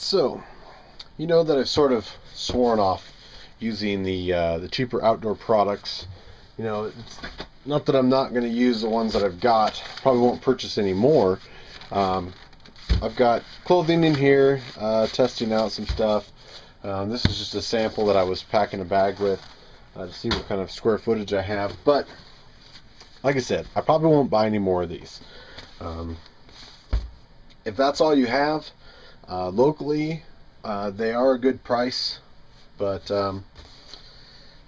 So, you know that I've sort of sworn off using the cheaper outdoor products. You know, it's not that I'm not going to use the ones that I've got. Probably won't purchase any more. I've got clothing in here, testing out some stuff. This is just a sample that I was packing a bag with to see what kind of square footage I have. But like I said, I probably won't buy any more of these. If that's all you have, locally, they are a good price, but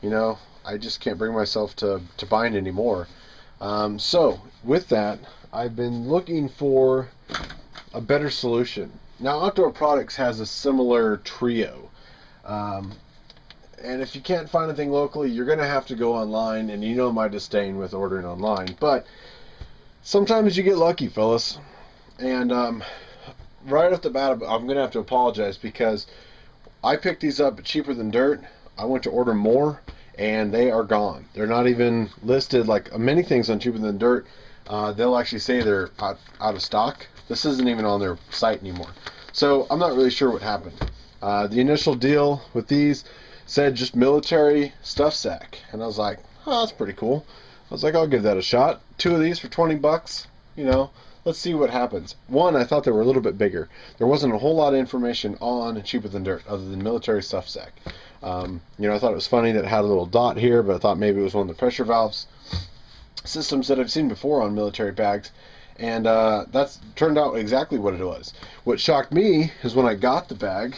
you know, I just can't bring myself to buying any more. So with that, I've been looking for a better solution. Now, Outdoor Products has a similar trio, and if you can't find anything locally, you're going to have to go online, and you know my disdain with ordering online, but sometimes you get lucky, fellas. And right off the bat, I'm going to have to apologize because I picked these up cheaper than dirt. I went to order more, and they are gone. They're not even listed. Like many things on cheaper than dirt, they'll actually say they're out of stock. This isn't even on their site anymore. So I'm not really sure what happened. The initial deal with these said just military stuff sack, and I was like, oh, that's pretty cool. I was like, I'll give that a shot. 2 of these for 20 bucks, you know, let's see what happens. One, I thought they were a little bit bigger. There wasn't a whole lot of information on cheaper than dirt other than military stuff sack. You know, I thought it was funny that it had a little dot here, but I thought maybe it was one of the pressure valves systems that I've seen before on military bags, and that's turned out exactly what it was. What shocked me is when I got the bag,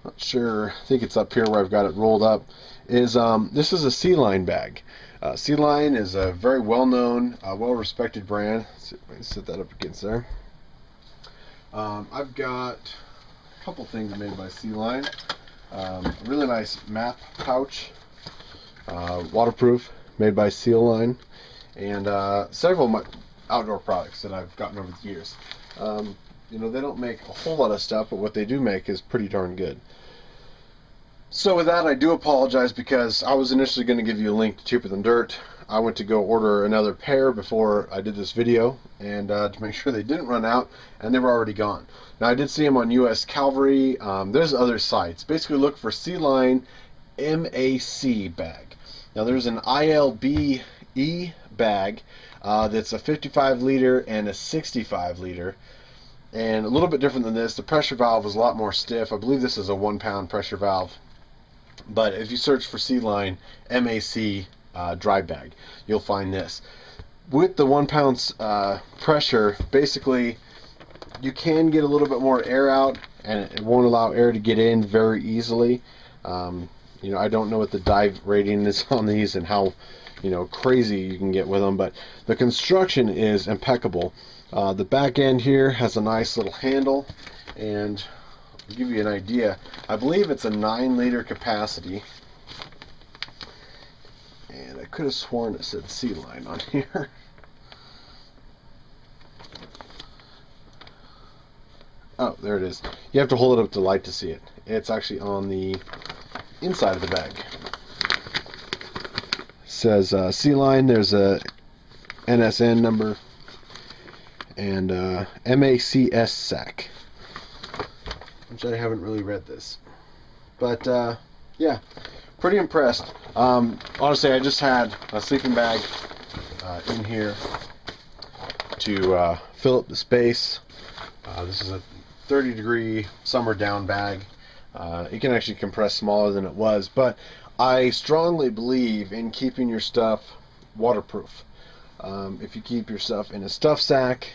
not sure, I think it's up here where I've got it rolled up, is this is a SealLine bag. SealLine is a very well-known, well-respected brand. Let's see if I can set that up against there. I've got a couple things made by SealLine. A really nice map pouch, waterproof, made by SealLine, and several of my outdoor products that I've gotten over the years. You know, they don't make a whole lot of stuff, but what they do make is pretty darn good. So with that, I do apologize because I was initially going to give you a link to Cheaper Than Dirt. I went to go order another pair before I did this video, and to make sure they didn't run out, and they were already gone. Now, I did see them on US Cavalry. There's other sites. Basically, look for SealLine MAC bag. Now, there's an ILBE bag that's a 55 liter and a 65 liter. And a little bit different than this. The pressure valve is a lot more stiff. I believe this is a 1-pound pressure valve. But if you search for SealLine MAC Dry Bag, you'll find this. With the 1-pound pressure, basically, you can get a little bit more air out, and it won't allow air to get in very easily. You know, I don't know what the dive rating is on these and how, you know, crazy you can get with them, but the construction is impeccable. The back end here has a nice little handle, and I'll give you an idea. I believe it's a 9-liter capacity, and I could have sworn it said SealLine on here. Oh, there it is. You have to hold it up to light to see it. It's actually on the inside of the bag. It says SealLine. There's a NSN number and MACS sack, which I haven't really read this, but yeah, pretty impressed. Honestly, I just had a sleeping bag in here to fill up the space. This is a 30-degree summer down bag. It can actually compress smaller than it was, but I strongly believe in keeping your stuff waterproof. If you keep your stuff in a stuff sack,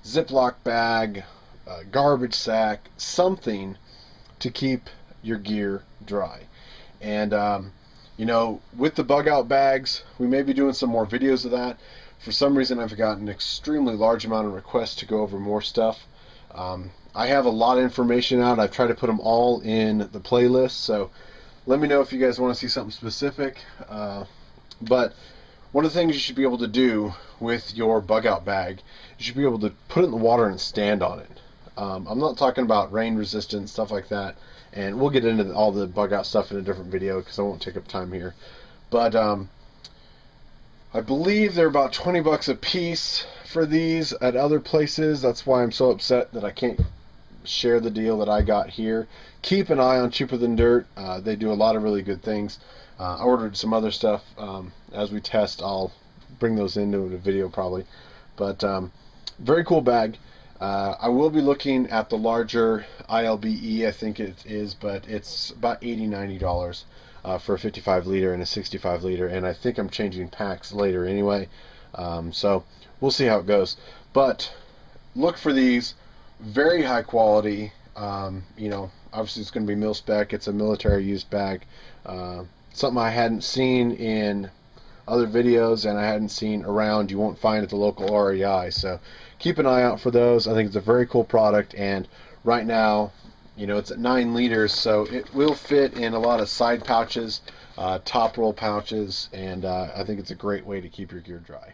Ziploc bag, garbage sack, something to keep your gear dry. And you know, with the bug out bags, we may be doing some more videos of that. For some reason, I've gotten an extremely large amount of requests to go over more stuff. I have a lot of information out. I've tried to put them all in the playlist, so let me know if you guys want to see something specific. But one of the things you should be able to do with your bug out bag, you should be able to put it in the water and stand on it. I'm not talking about rain resistant, stuff like that, and we'll get into all the bug out stuff in a different video because I won't take up time here. But I believe they're about 20 bucks a piece for these at other places. That's why I'm so upset that I can't share the deal that I got here. Keep an eye on Cheaper Than Dirt. They do a lot of really good things. I ordered some other stuff. As we test, I'll bring those into the video probably. But very cool bag. I will be looking at the larger ILBE, I think it is, but it's about $80–90 for a 55 liter and a 65 liter, and I think I'm changing packs later anyway. So we'll see how it goes. But look for these, very high quality. You know, obviously it's going to be mil spec. It's a military use bag. Something I hadn't seen in other videos and I hadn't seen around. You won't find at the local REI. So keep an eye out for those. I think it's a very cool product, and right now, you know, it's at 9 liters, so it will fit in a lot of side pouches, top roll pouches, and I think it's a great way to keep your gear dry.